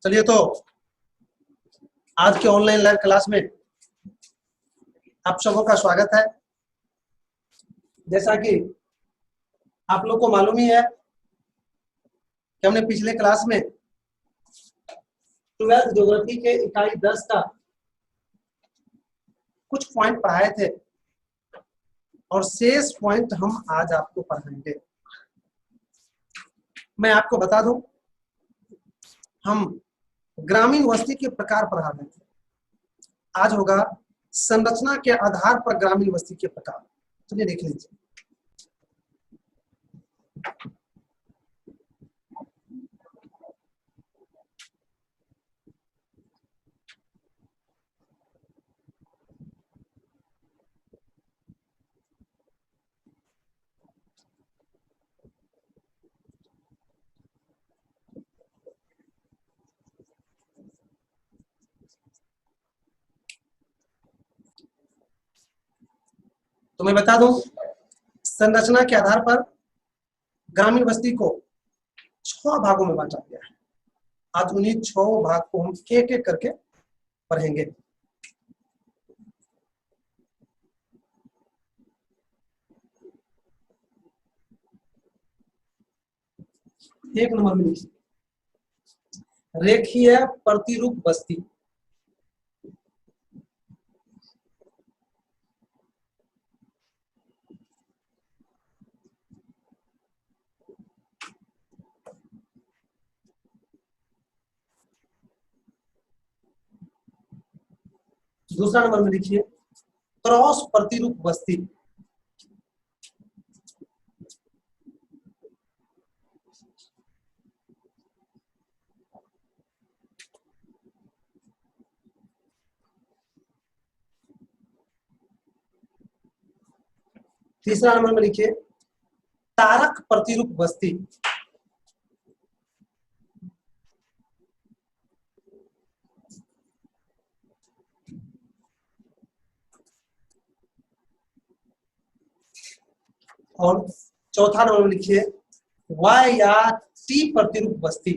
चलिए, तो आज के ऑनलाइन लाइव क्लास में आप सबों का स्वागत है। जैसा कि आप लोग को मालूम ही है कि हमने पिछले क्लास में 12th ज्योग्राफी के इकाई 10 का कुछ पॉइंट पढ़ाए थे और शेष पॉइंट हम आज आपको पढ़ाएंगे। मैं आपको बता दूं, हम ग्रामीण वस्ती के प्रकार पढ़ा रहे थे। आज होगा संरचना के आधार पर ग्रामीण वस्ती के प्रकार। चलिए देख लीजिए। तो मैं बता दूं, संरचना के आधार पर ग्रामीण बस्ती को 6 भागों में बांटा गया है। आज उन्हीं 6 भाग को हम एक एक करके पढ़ेंगे। एक नंबर में लिखिए, रेखीय प्रतिरूप बस्ती। दूसरा नंबर में लिखिए, क्रॉस प्रतिरूप बस्ती। तीसरा नंबर में लिखिए, तारक प्रतिरूप बस्ती। और चौथा नंबर में लिखिए, वाई या टी प्रतिरूप बस्ती।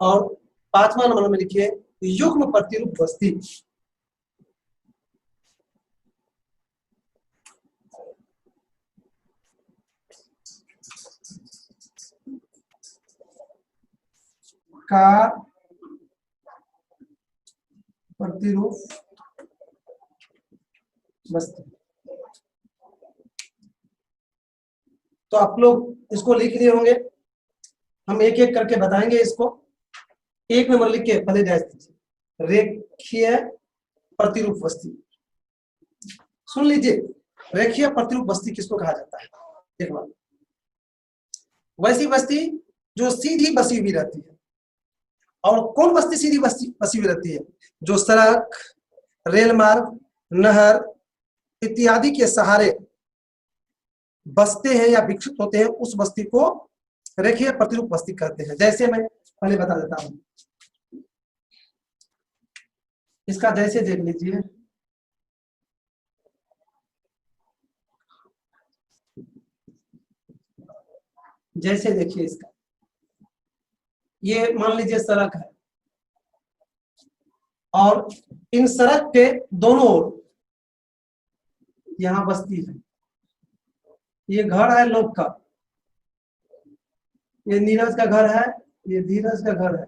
और 5वां नंबर में लिखिए, युग्म प्रतिरूप बस्ती। का प्रतिरूप बस्ती। तो आप लोग इसको लिख लिए होंगे, हम एक एक करके बताएंगे इसको। एक नंबर लिख के पहले डैश दीजिए, रेखीय प्रतिरूप बस्ती। सुन लीजिए, रेखीय प्रतिरूप बस्ती किसको कहा जाता है? एक बार, वैसी बस्ती जो सीधी बसी हुई रहती है। और कौन बस्ती सीधी बसी हुई रहती है? जो सड़क, रेल मार्ग, नहर इत्यादि के सहारे बसते हैं या विकसित होते हैं, उस बस्ती को रेखीय प्रतिरूप बस्ती कहते हैं। जैसे मैं पहले बता देता हूं, इसका जैसे देख लीजिए, जैसे देखिए इसका, ये मान लीजिए सड़क है और इन सड़क के दोनों ओर यहां बस्ती है। ये घर है लोग का, ये नीरज का घर है, ये धीरज का घर है,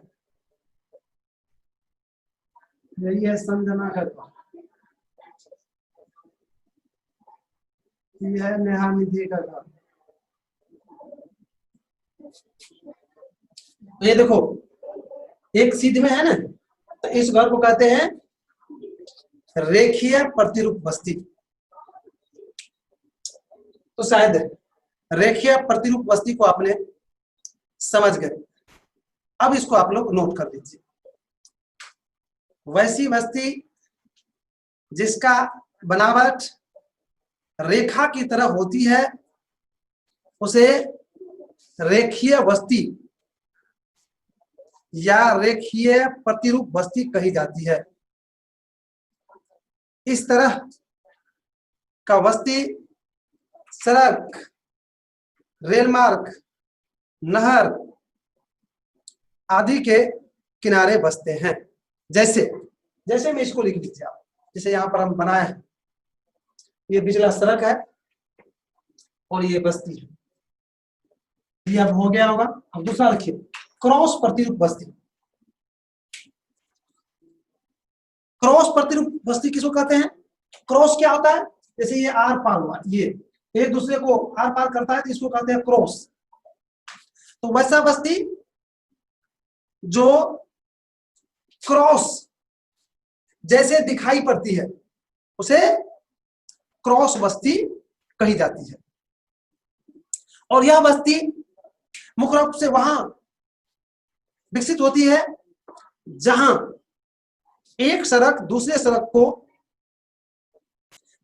यही है संजना का घर, ये है नेहा निधि का घर। तो ये देखो, एक सीध में है ना, तो इस घर को कहते हैं रेखीय प्रतिरूप बस्ती। तो शायद रेखीय प्रतिरूप बस्ती को आपने समझ गए। अब इसको आप लोग नोट कर लीजिए। वैसी बस्ती जिसका बनावट रेखा की तरह होती है, उसे रेखीय बस्ती या रेखीय प्रतिरूप बस्ती कही जाती है। इस तरह का बस्ती सड़क, रेल मार्ग, नहर आदि के किनारे बसते हैं। जैसे जैसे मैं इसको लिख लीजिए आप, जैसे यहाँ पर हम बनाए हैं, ये बिजला सड़क है और ये बस्ती है, ये अब हो गया होगा। अब दूसरा लिखिए, क्रॉस प्रतिरूप बस्ती। क्रॉस प्रतिरूप बस्ती किसको कहते हैं? क्रॉस क्या होता है? जैसे ये आर पार हुआ, ये एक दूसरे को आर पार करता है तो इसको कहते हैं क्रॉस। तो वैसा बस्ती जो क्रॉस जैसे दिखाई पड़ती है उसे क्रॉस बस्ती कही जाती है। और यह बस्ती मुख्य रूप से वहां विकसित होती है जहां एक सड़क दूसरे सड़क को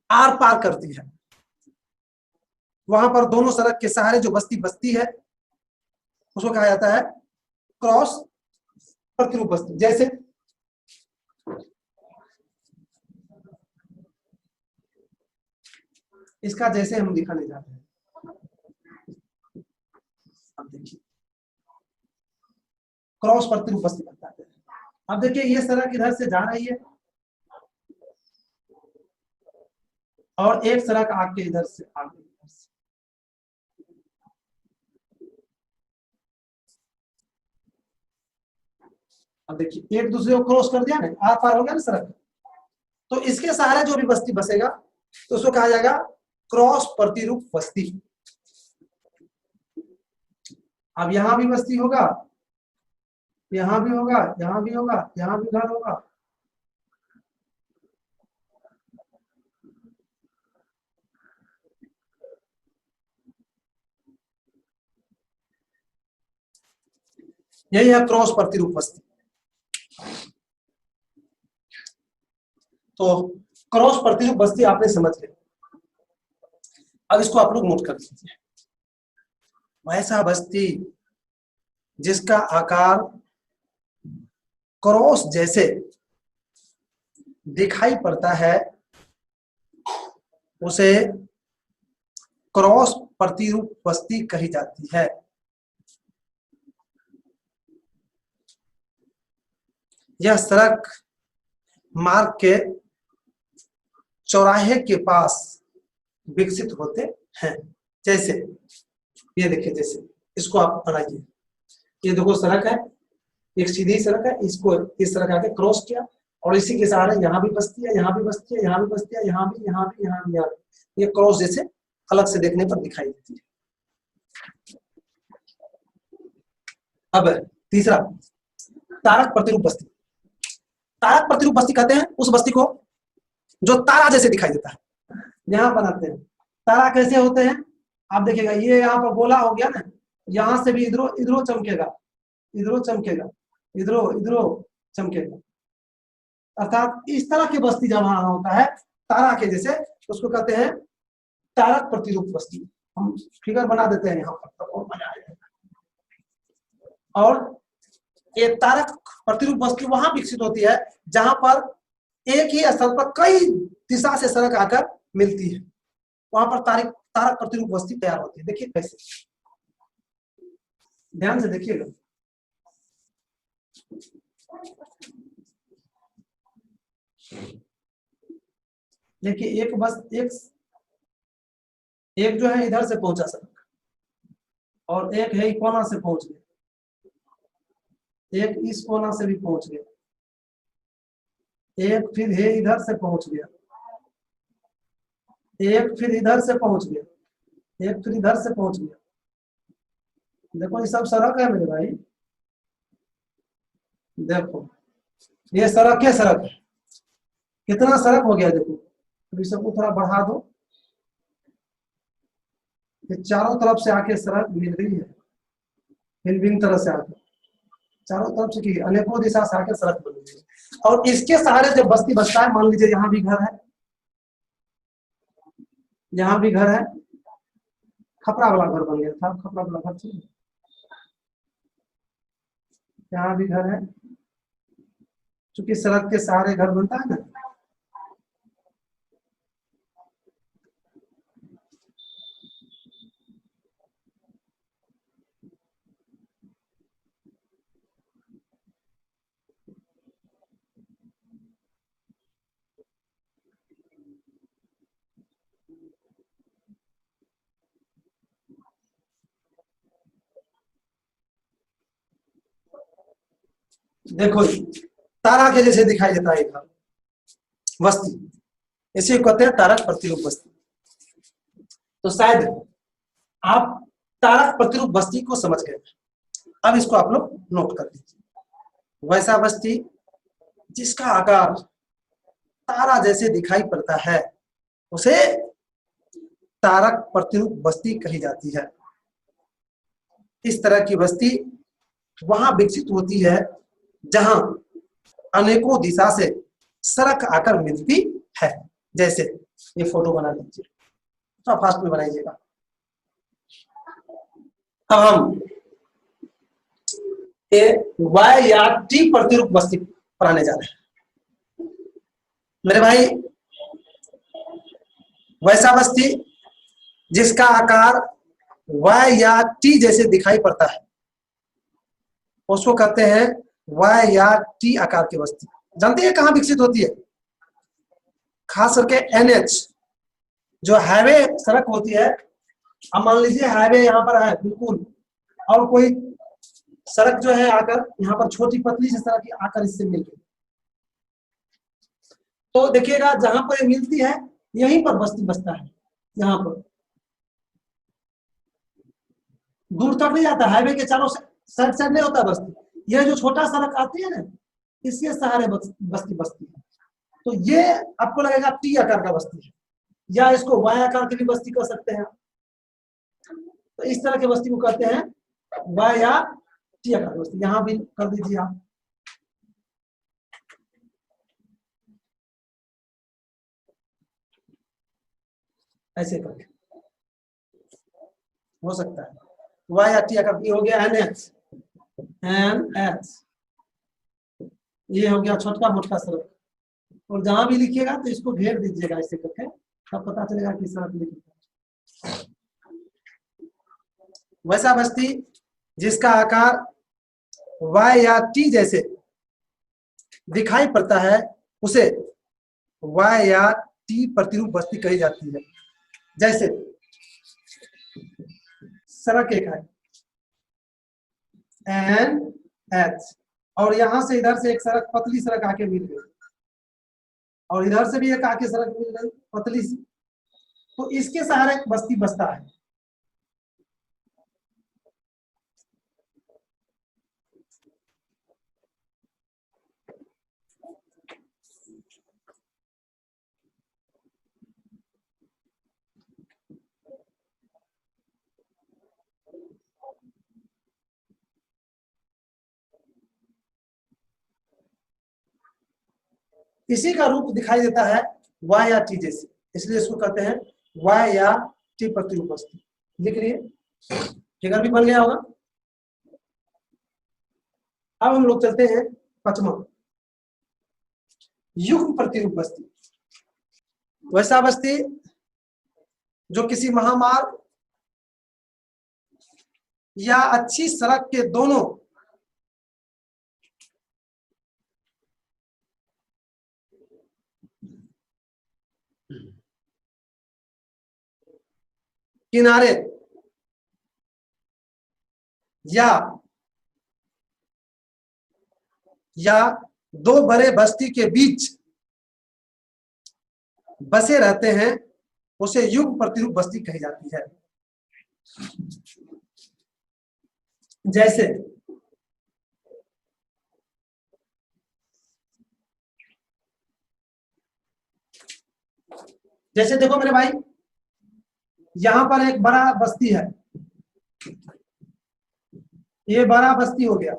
आर पार करती है। वहां पर दोनों सड़क के सहारे जो बस्ती बसती है उसको कहा जाता है क्रॉस प्रतिरूप बस्ती। जैसे इसका जैसे हम दिखाने जाते हैं, अब देखिए क्रॉस प्रतिरूप बस्ती बताते हैं। अब देखिए ये सड़क इधर से जा रही है और एक सड़क आके इधर से आ गई। अब देखिए एक दूसरे को क्रॉस कर दिया ना, आर पार हो गया ना सड़क, तो इसके सहारे जो भी बस्ती बसेगा तो उसको कहा जाएगा क्रॉस प्रतिरूप बस्ती। अब यहां भी बस्ती होगा, यहां भी होगा, यहां भी होगा, यहां भी घर होगा। यही है क्रॉस प्रतिरूप बस्ती। तो क्रॉस प्रतिरूप बस्ती आपने समझ लिया। अब इसको आप लोग नोट कर लीजिए, वैसा बस्ती जिसका आकार क्रॉस जैसे दिखाई पड़ता है उसे क्रॉस प्रतिरूप बस्ती कही जाती है। यह सड़क मार्ग के चौराहे के पास विकसित होते हैं। जैसे ये देखिए, जैसे इसको आप बनाइए, ये देखो सड़क है, एक सीधी सड़क है, इसको इस तरह आके क्रॉस किया और इसी के सहारे यहाँ भी बस्ती है, यहाँ भी बस्ती है, यहाँ भी बस्ती है, यहाँ भी, यहाँ भी, यहाँ भी, यहाँ भी। ये क्रॉस जैसे अलग से देखने पर दिखाई देती है। अब तीसरा, तारक प्रतिरूप बस्ती। तारक प्रतिरूप बस्ती कहते हैं उस बस्ती को जो तारा जैसे दिखाई देता है। यहाँ बनाते हैं तारा कैसे होते हैं, आप देखिएगा ये यहाँ पर गोला हो गया ना, यहाँ से भी इधरों इधरों चमकेगा, इधरों चमकेगा, इधरों इधरों चमकेगा। अर्थात इस तरह की बस्ती जब वहां होता है तारा के जैसे, उसको कहते हैं तारक प्रतिरूप बस्ती। हम फिगर बना देते हैं यहाँ पर तो और मजा आएगा। और ये तारक प्रतिरूप बस्ती वहां विकसित होती है जहां पर एक ही स्थल पर कई दिशा से सड़क आकर मिलती है, वहां पर तारक तारक प्रतिरूप बस्ती तैयार होती है। देखिए कैसे, ध्यान से देखिएगा। देखिए एक बस एक जो है इधर से पहुंचा सड़क और एक है कोना से पहुंच गया, एक इस कोना से भी पहुंच गया, एक फिर है इधर से पहुंच गया, एक फिर इधर से पहुंच गया, एक फिर इधर से पहुंच गया। देखो ये सब सड़क है मेरे भाई, देखो ये सड़क है, सड़क है, कितना सड़क हो गया देखो। तो इस सबको थोड़ा बढ़ा दो, ये चारों तरफ से आके सड़क मिल रही है, भिन्न भिन्न तरह से आके चारों तरफ से की अनेकों दिशा से आके सड़क बन रही है। और इसके सहारे जब बस्ती बसता है, मान लीजिए यहाँ भी घर है, यहाँ भी घर है, खपरा वाला घर बन गया था, खपरा वाला घर चाहिए, यहाँ भी घर है, क्योंकि सड़क के सहारे घर बनता है ना। देखो तारा के जैसे दिखाई देता है घर, बस्ती, इसे कहते हैं तारक प्रतिरूप बस्ती। तो शायद आप तारक प्रतिरूप बस्ती को समझ गए। अब इसको आप लोग नोट कर लीजिए। वैसा बस्ती जिसका आकार तारा जैसे दिखाई पड़ता है उसे तारक प्रतिरूप बस्ती कही जाती है। इस तरह की बस्ती वहां विकसित होती है जहां अनेकों दिशा से सड़क आकर मिलती है। जैसे ये फोटो बना लीजिए, थोड़ा फास्ट में बनाइएगा। अब हम वाई या टी प्रतिरूप बस्ती पढ़ाने जा रहे हैं। मेरे भाई, वैसा बस्ती जिसका आकार वाई या टी जैसे दिखाई पड़ता है उसको कहते हैं वाई या टी आकार की बस्ती। जानते हैं कहां विकसित होती है? खास करके एनएच, जो हाईवे सड़क होती है। अब मान लीजिए हाईवे यहाँ पर है बिल्कुल, और कोई सड़क जो है आकर यहाँ पर छोटी पतली सी सड़क आकर इससे मिल गई, तो देखिएगा जहां पर ये मिलती है यहीं पर बस्ती बसता है। यहाँ पर दूर तक नहीं जाता, हाईवे के चारों साइड साइड नहीं होता बस्ती। ये जो छोटा सड़क आती है ना, इसके सहारे बस्ती बसती है। तो ये आपको लगेगा टी आकार का बस्ती है, या इसको वाई आकार की भी बस्ती कर सकते हैं। तो इस तरह की बस्ती को कहते हैं वाई या टी आकार की बस्ती। यहां भी कर दीजिए आप। ऐसे करके हो सकता है वाई या टी आकार। ये हो गया एनएच, एनएच। ये हो गया छोटका मोटका सड़क। और जहां भी लिखिएगा तो इसको घेर दीजिएगा ऐसे करके, तब पता चलेगा कि सड़क लिखी। वैसा बस्ती जिसका आकार वाई या टी जैसे दिखाई पड़ता है उसे वाई या टी प्रतिरूप बस्ती कही जाती है। जैसे सड़क एक है एन एच, और यहां से इधर से एक सड़क पतली सड़क आके मिल गई, और इधर से भी एक आके सड़क मिल गई पतली सी, तो इसके सहारे बस्ती बसता है। इसी का रूप दिखाई देता है वाई या टी जैसे, इसलिए इसको कहते हैं वाई या टी प्रतिरूप बस्ती। लिख लिए, फिगर भी बन गया होगा। अब हम लोग चलते हैं पांचवा, युग्म प्रतिरूप बस्ती। वैसा बस्ती जो किसी महामार्ग या अच्छी सड़क के दोनों किनारे या दो बड़े बस्ती के बीच बसे रहते हैं उसे युग्म प्रतिरूप बस्ती कही जाती है। जैसे देखो मेरे भाई, यहां पर एक बड़ा बस्ती है, ये बड़ा बस्ती हो गया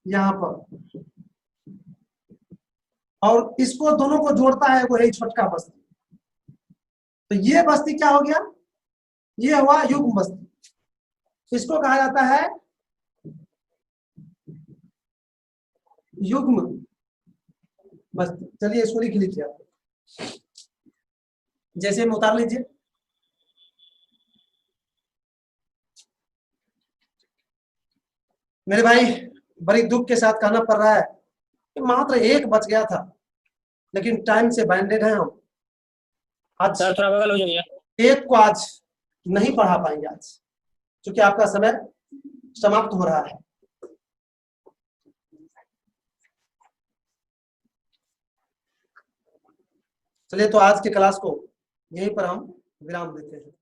यहां पर, और इसको दोनों को जोड़ता है वो यही छोटका बस्ती। तो ये बस्ती क्या हो गया? ये हुआ युग्म बस्ती। इसको कहा जाता है युग्म, बस चलिए इसको लिख लीजिए आप, जैसे में उतार लीजिए। मेरे भाई बड़ी दुख के साथ कहना पड़ रहा है कि मात्र एक बच गया था, लेकिन टाइम से बाइंडेड है हम। आज सर थोड़ा बगल हो जाइए। एक को आज नहीं पढ़ा पाएंगे आज, क्योंकि आपका समय समाप्त हो रहा है। चलिए तो आज की क्लास को यहीं पर हम विराम देते हैं।